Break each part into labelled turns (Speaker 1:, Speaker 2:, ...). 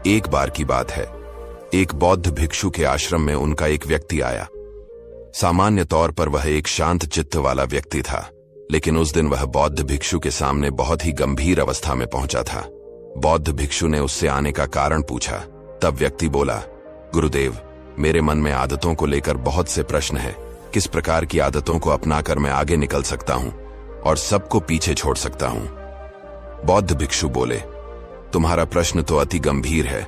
Speaker 1: एक बार की बात है, एक बौद्ध भिक्षु के आश्रम में उनका एक व्यक्ति आया। सामान्य तौर पर वह एक शांत चित्त वाला व्यक्ति था, लेकिन उस दिन वह बौद्ध भिक्षु के सामने बहुत ही गंभीर अवस्था में पहुंचा था। बौद्ध भिक्षु ने उससे आने का कारण पूछा। तब व्यक्ति बोला, गुरुदेव, मेरे मन में आदतों को लेकर बहुत से प्रश्न है। किस प्रकार की आदतों को अपनाकर मैं आगे निकल सकता हूं और सबको पीछे छोड़ सकता हूं? बौद्ध भिक्षु बोले, तुम्हारा प्रश्न तो अति गंभीर है,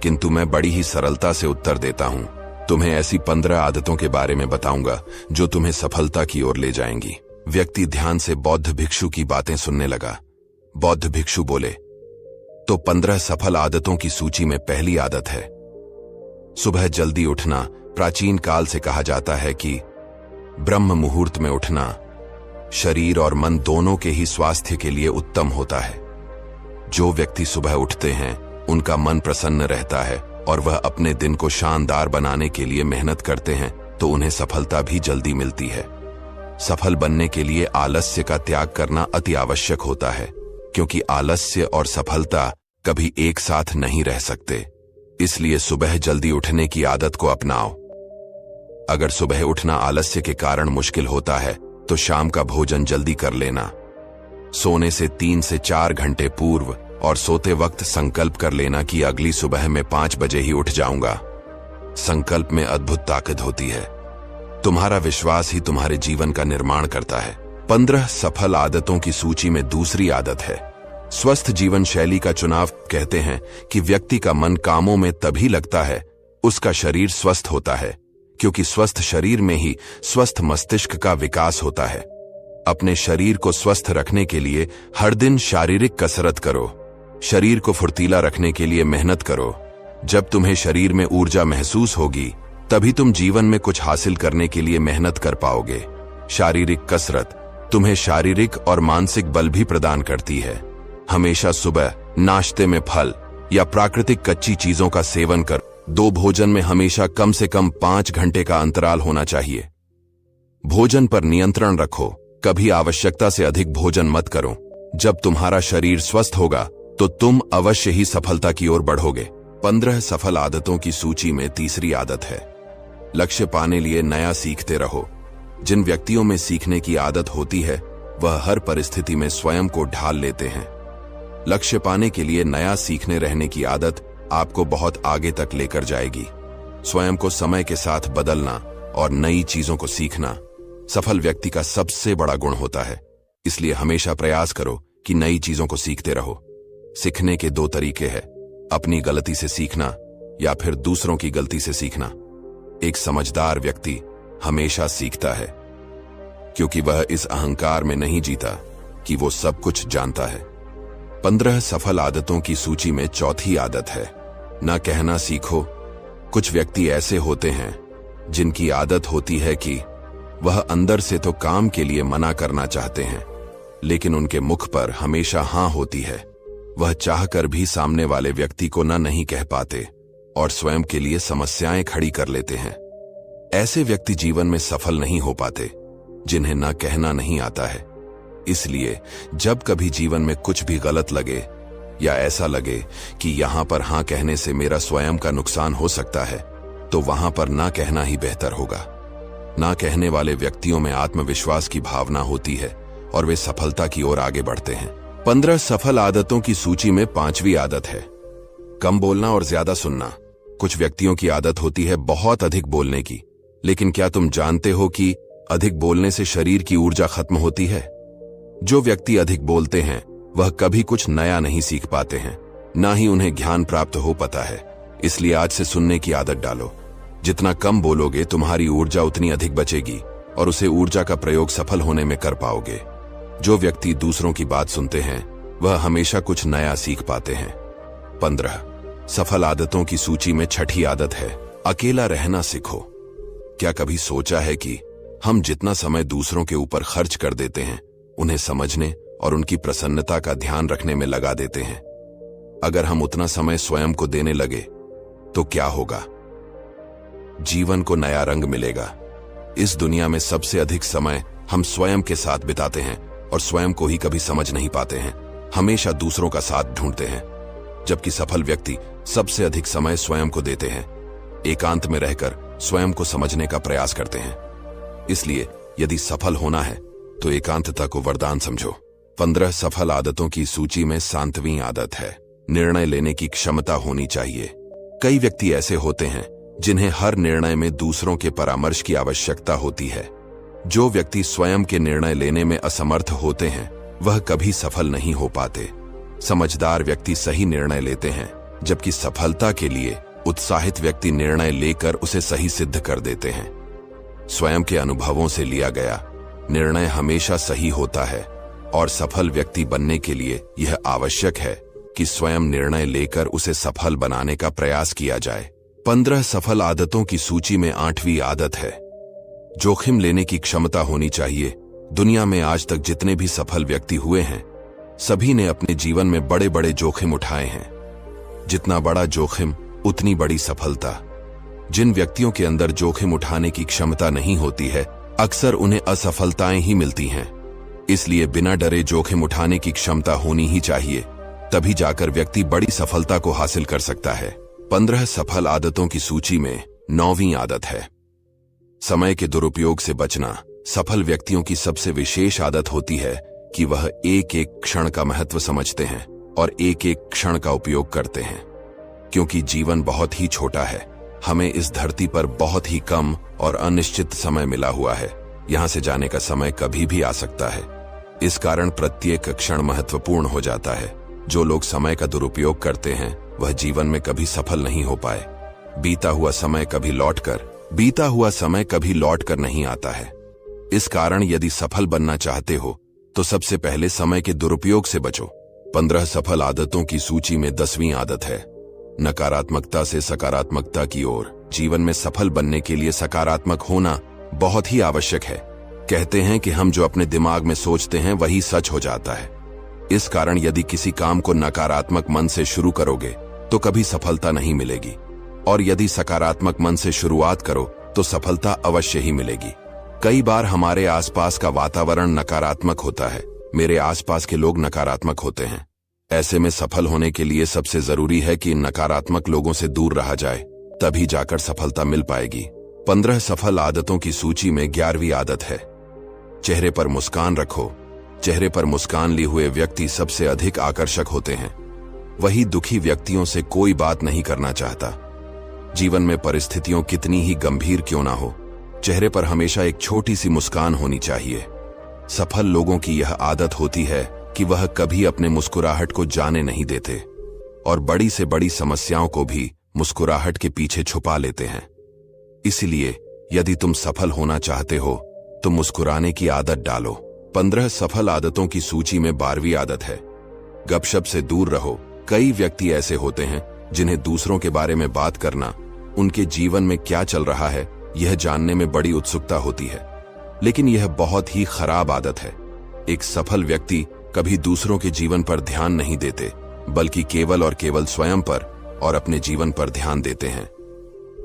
Speaker 1: किंतु मैं बड़ी ही सरलता से उत्तर देता हूं। तुम्हें ऐसी 15 आदतों के बारे में बताऊंगा जो तुम्हें सफलता की ओर ले जाएंगी। व्यक्ति ध्यान से बौद्ध भिक्षु की बातें सुनने लगा। बौद्ध भिक्षु बोले, तो 15 सफल आदतों की सूची में पहली आदत है सुबह जल्दी उठना। प्राचीन काल से कहा जाता है कि ब्रह्म मुहूर्त में उठना शरीर और मन दोनों के ही स्वास्थ्य के लिए उत्तम होता है। जो व्यक्ति सुबह उठते हैं उनका मन प्रसन्न रहता है और वह अपने दिन को शानदार बनाने के लिए मेहनत करते हैं, तो उन्हें सफलता भी जल्दी मिलती है। सफल बनने के लिए आलस्य का त्याग करना अति आवश्यक होता है, क्योंकि आलस्य और सफलता कभी एक साथ नहीं रह सकते। इसलिए सुबह जल्दी उठने की आदत को अपनाओ। अगर सुबह उठना आलस्य के कारण मुश्किल होता है तो शाम का भोजन जल्दी कर लेना। सोने से 3 से 4 घंटे पूर्व और सोते वक्त संकल्प कर लेना कि अगली सुबह मैं 5 बजे ही उठ जाऊंगा। संकल्प में अद्भुत ताकत होती है। तुम्हारा विश्वास ही तुम्हारे जीवन का निर्माण करता है। 15 सफल आदतों की सूची में दूसरी आदत है स्वस्थ जीवन शैली का चुनाव। कहते हैं कि व्यक्ति का मन कामों में तभी लगता है उसका शरीर स्वस्थ होता है, क्योंकि स्वस्थ शरीर में ही स्वस्थ मस्तिष्क का विकास होता है। अपने शरीर को स्वस्थ रखने के लिए हर दिन शारीरिक कसरत करो। शरीर को फुर्तीला रखने के लिए मेहनत करो। जब तुम्हें शरीर में ऊर्जा महसूस होगी, तभी तुम जीवन में कुछ हासिल करने के लिए मेहनत कर पाओगे। शारीरिक कसरत तुम्हें शारीरिक और मानसिक बल भी प्रदान करती है। हमेशा सुबह नाश्ते में फल या प्राकृतिक कच्ची चीजों का सेवन कर। 2 भोजन में हमेशा कम से कम 5 घंटे का अंतराल होना चाहिए। भोजन पर नियंत्रण रखो। कभी आवश्यकता से अधिक भोजन मत करो। जब तुम्हारा शरीर स्वस्थ होगा तो तुम अवश्य ही सफलता की ओर बढ़ोगे। 15 सफल आदतों की सूची में तीसरी आदत है लक्ष्य पाने लिए नया सीखते रहो। जिन व्यक्तियों में सीखने की आदत होती है वह हर परिस्थिति में स्वयं को ढाल लेते हैं। लक्ष्य पाने के लिए नया सीखने रहने की आदत आपको बहुत आगे तक लेकर जाएगी। स्वयं को समय के साथ बदलना और नई चीजों को सीखना सफल व्यक्ति का सबसे बड़ा गुण होता है। इसलिए हमेशा प्रयास करो कि नई चीजों को सीखते रहो। सीखने के 2 तरीके हैं, अपनी गलती से सीखना या फिर दूसरों की गलती से सीखना। एक समझदार व्यक्ति हमेशा सीखता है, क्योंकि वह इस अहंकार में नहीं जीता कि वो सब कुछ जानता है। 15 सफल आदतों की सूची में चौथी आदत है ना कहना सीखो। कुछ व्यक्ति ऐसे होते हैं जिनकी आदत होती है कि वह अंदर से तो काम के लिए मना करना चाहते हैं, लेकिन उनके मुख पर हमेशा हां होती है। वह चाहकर भी सामने वाले व्यक्ति को ना नहीं कह पाते और स्वयं के लिए समस्याएं खड़ी कर लेते हैं। ऐसे व्यक्ति जीवन में सफल नहीं हो पाते, जिन्हें ना कहना नहीं आता है। इसलिए जब कभी जीवन में कुछ भी गलत लगे या ऐसा लगे कि यहां पर हां कहने से मेरा स्वयं का नुकसान हो सकता है, तो वहां पर ना कहना ही बेहतर होगा। ना कहने वाले व्यक्तियों में आत्मविश्वास की भावना होती है और वे सफलता की ओर आगे बढ़ते हैं। 15 सफल आदतों की सूची में 5वीं आदत है कम बोलना और ज्यादा सुनना। कुछ व्यक्तियों की आदत होती है बहुत अधिक बोलने की, लेकिन क्या तुम जानते हो कि अधिक बोलने से शरीर की ऊर्जा खत्म होती है? जो व्यक्ति अधिक बोलते हैं वह कभी कुछ नया नहीं सीख पाते हैं, ना ही उन्हें ज्ञान प्राप्त हो पाता है। इसलिए आज से सुनने की आदत डालो। जितना कम बोलोगे तुम्हारी ऊर्जा उतनी अधिक बचेगी और उसे ऊर्जा का प्रयोग सफल होने में कर पाओगे। जो व्यक्ति दूसरों की बात सुनते हैं वह हमेशा कुछ नया सीख पाते हैं। 15 सफल आदतों की सूची में छठी आदत है अकेला रहना सीखो। क्या कभी सोचा है कि हम जितना समय दूसरों के ऊपर खर्च कर देते हैं उन्हें समझने और उनकी प्रसन्नता का ध्यान रखने में लगा देते हैं? अगर हम उतना समय स्वयं को देने लगे तो क्या होगा? जीवन को नया रंग मिलेगा। इस दुनिया में सबसे अधिक समय हम स्वयं के साथ बिताते हैं और स्वयं को ही कभी समझ नहीं पाते हैं। हमेशा दूसरों का साथ ढूंढते हैं। जबकि सफल व्यक्ति सबसे अधिक समय स्वयं को देते हैं, एकांत में रहकर स्वयं को समझने का प्रयास करते हैं। इसलिए यदि सफल होना है तो एकांतता को वरदान समझो। 15 सफल आदतों की सूची में 7वीं आदत है, निर्णय लेने की क्षमता होनी चाहिए। कई व्यक्ति ऐसे होते हैं जिन्हें हर निर्णय में दूसरों के परामर्श की आवश्यकता होती है। जो व्यक्ति स्वयं के निर्णय लेने में असमर्थ होते हैं वह कभी सफल नहीं हो पाते। समझदार व्यक्ति सही निर्णय लेते हैं, जबकि सफलता के लिए उत्साहित व्यक्ति निर्णय लेकर उसे सही सिद्ध कर देते हैं। स्वयं के अनुभवों से लिया गया निर्णय हमेशा सही होता है और सफल व्यक्ति बनने के लिए यह आवश्यक है कि स्वयं निर्णय लेकर उसे सफल बनाने का प्रयास किया जाए। 15 सफल आदतों की सूची में 8वीं आदत है, जोखिम लेने की क्षमता होनी चाहिए। दुनिया में आज तक जितने भी सफल व्यक्ति हुए हैं, सभी ने अपने जीवन में बड़े बड़े जोखिम उठाए हैं। जितना बड़ा जोखिम उतनी बड़ी सफलता। जिन व्यक्तियों के अंदर जोखिम उठाने की क्षमता नहीं होती है, अक्सर उन्हें असफलताएं ही मिलती हैं। इसलिए बिना डरे जोखिम उठाने की क्षमता होनी ही चाहिए, तभी जाकर व्यक्ति बड़ी सफलता को हासिल कर सकता है। 15 सफल आदतों की सूची में 9वीं आदत है, समय के दुरुपयोग से बचना। सफल व्यक्तियों की सबसे विशेष आदत होती है कि वह एक एक क्षण का महत्व समझते हैं और एक एक क्षण का उपयोग करते हैं। क्योंकि जीवन बहुत ही छोटा है, हमें इस धरती पर बहुत ही कम और अनिश्चित समय मिला हुआ है। यहां से जाने का समय कभी भी आ सकता है। इस कारण प्रत्येक क्षण महत्वपूर्ण हो जाता है। जो लोग समय का दुरुपयोग करते हैं वह जीवन में कभी सफल नहीं हो पाए। बीता हुआ समय कभी लौटकर नहीं आता है। इस कारण यदि सफल बनना चाहते हो तो सबसे पहले समय के दुरुपयोग से बचो। 15 सफल आदतों की सूची में 10वीं आदत है, नकारात्मकता से सकारात्मकता की ओर। जीवन में सफल बनने के लिए सकारात्मक होना बहुत ही आवश्यक है। कहते हैं कि हम जो अपने दिमाग में सोचते हैं वही सच हो जाता है। इस कारण यदि किसी काम को नकारात्मक मन से शुरू करोगे तो कभी सफलता नहीं मिलेगी, और यदि सकारात्मक मन से शुरुआत करो तो सफलता अवश्य ही मिलेगी। कई बार हमारे आसपास का वातावरण नकारात्मक होता है, मेरे आसपास के लोग नकारात्मक होते हैं। ऐसे में सफल होने के लिए सबसे जरूरी है कि नकारात्मक लोगों से दूर रहा जाए, तभी जाकर सफलता मिल पाएगी। 15 सफल आदतों की सूची में 11वीं आदत है, चेहरे पर मुस्कान रखो। चेहरे पर मुस्कान लिए हुए व्यक्ति सबसे अधिक आकर्षक होते हैं। वही दुखी व्यक्तियों से कोई बात नहीं करना चाहता। जीवन में परिस्थितियों कितनी ही गंभीर क्यों ना हो, चेहरे पर हमेशा एक छोटी सी मुस्कान होनी चाहिए। सफल लोगों की यह आदत होती है कि वह कभी अपने मुस्कुराहट को जाने नहीं देते और बड़ी से बड़ी समस्याओं को भी मुस्कुराहट के पीछे छुपा लेते हैं। इसलिए यदि तुम सफल होना चाहते हो तो मुस्कुराने की आदत डालो। 15 सफल आदतों की सूची में 12वीं आदत है, गपशप से दूर रहो। कई व्यक्ति ऐसे होते हैं जिन्हें दूसरों के बारे में बात करना, उनके जीवन में क्या चल रहा है यह जानने में बड़ी उत्सुकता होती है, लेकिन यह बहुत ही खराब आदत है। एक सफल व्यक्ति कभी दूसरों के जीवन पर ध्यान नहीं देते, बल्कि केवल और केवल स्वयं पर और अपने जीवन पर ध्यान देते हैं।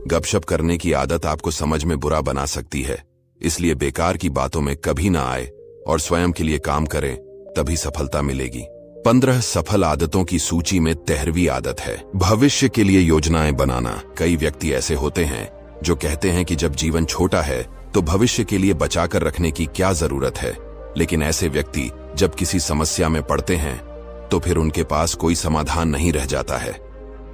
Speaker 1: गपशप करने की आदत आपको समझ में बुरा बना सकती है, इसलिए बेकार की बातों में कभी ना आए और स्वयं के लिए काम करें, तभी सफलता मिलेगी। 15 सफल आदतों की सूची में 13वीं आदत है, भविष्य के लिए योजनाएं बनाना। कई व्यक्ति ऐसे होते हैं जो कहते हैं कि जब जीवन छोटा है तो भविष्य के लिए बचाकर रखने की क्या जरूरत है, लेकिन ऐसे व्यक्ति जब किसी समस्या में पड़ते हैं तो फिर उनके पास कोई समाधान नहीं रह जाता है।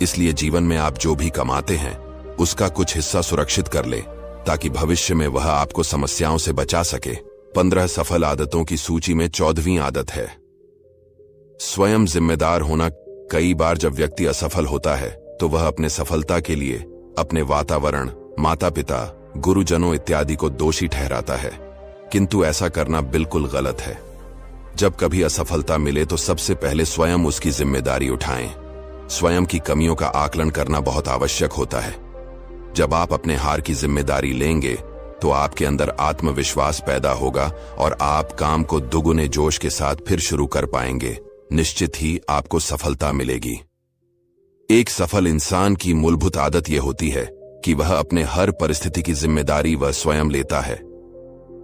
Speaker 1: इसलिए जीवन में आप जो भी कमाते हैं उसका कुछ हिस्सा सुरक्षित कर ले, ताकि भविष्य में वह आपको समस्याओं से बचा सके। 15 सफल आदतों की सूची में 14वीं आदत है, स्वयं जिम्मेदार होना। कई बार जब व्यक्ति असफल होता है तो वह अपने सफलता के लिए अपने वातावरण, माता पिता, गुरुजनों इत्यादि को दोषी ठहराता है, किंतु ऐसा करना बिल्कुल गलत है। जब कभी असफलता मिले तो सबसे पहले स्वयं उसकी जिम्मेदारी उठाएं। स्वयं की कमियों का आकलन करना बहुत आवश्यक होता है। जब आप अपने हार की जिम्मेदारी लेंगे तो आपके अंदर आत्मविश्वास पैदा होगा और आप काम को दुगुने जोश के साथ फिर शुरू कर पाएंगे। निश्चित ही आपको सफलता मिलेगी। एक सफल इंसान की मूलभूत आदत यह होती है कि वह अपने हर परिस्थिति की जिम्मेदारी वह स्वयं लेता है।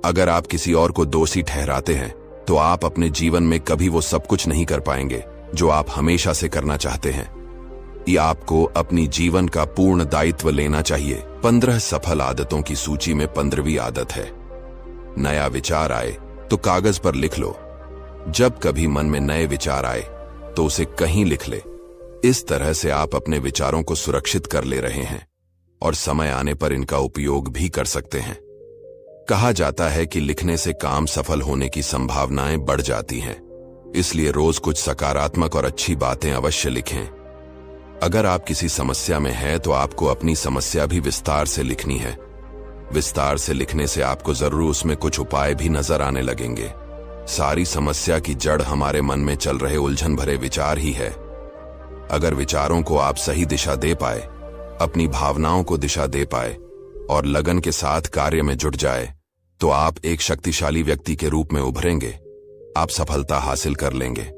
Speaker 1: अगर आप किसी और को दोषी ठहराते हैं तो आप अपने जीवन में कभी वो सब कुछ नहीं कर पाएंगे जो आप हमेशा से करना चाहते हैं। या आपको अपनी जीवन का पूर्ण दायित्व लेना चाहिए। 15 सफल आदतों की सूची में 15वीं आदत है, नया विचार आए तो कागज पर लिख लो। जब कभी मन में नए विचार आए तो उसे कहीं लिख ले। इस तरह से आप अपने विचारों को सुरक्षित कर ले रहे हैं और समय आने पर इनका उपयोग भी कर सकते हैं। कहा जाता है कि लिखने से काम सफल होने की संभावनाएं बढ़ जाती हैं, इसलिए रोज कुछ सकारात्मक और अच्छी बातें अवश्य लिखें। अगर आप किसी समस्या में हैं तो आपको अपनी समस्या भी विस्तार से लिखनी है। विस्तार से लिखने से आपको जरूर उसमें कुछ उपाय भी नजर आने लगेंगे। सारी समस्या की जड़ हमारे मन में चल रहे उलझन भरे विचार ही है। अगर विचारों को आप सही दिशा दे पाए, अपनी भावनाओं को दिशा दे पाए और लगन के साथ कार्य में जुट जाए तो आप एक शक्तिशाली व्यक्ति के रूप में उभरेंगे। आप सफलता हासिल कर लेंगे।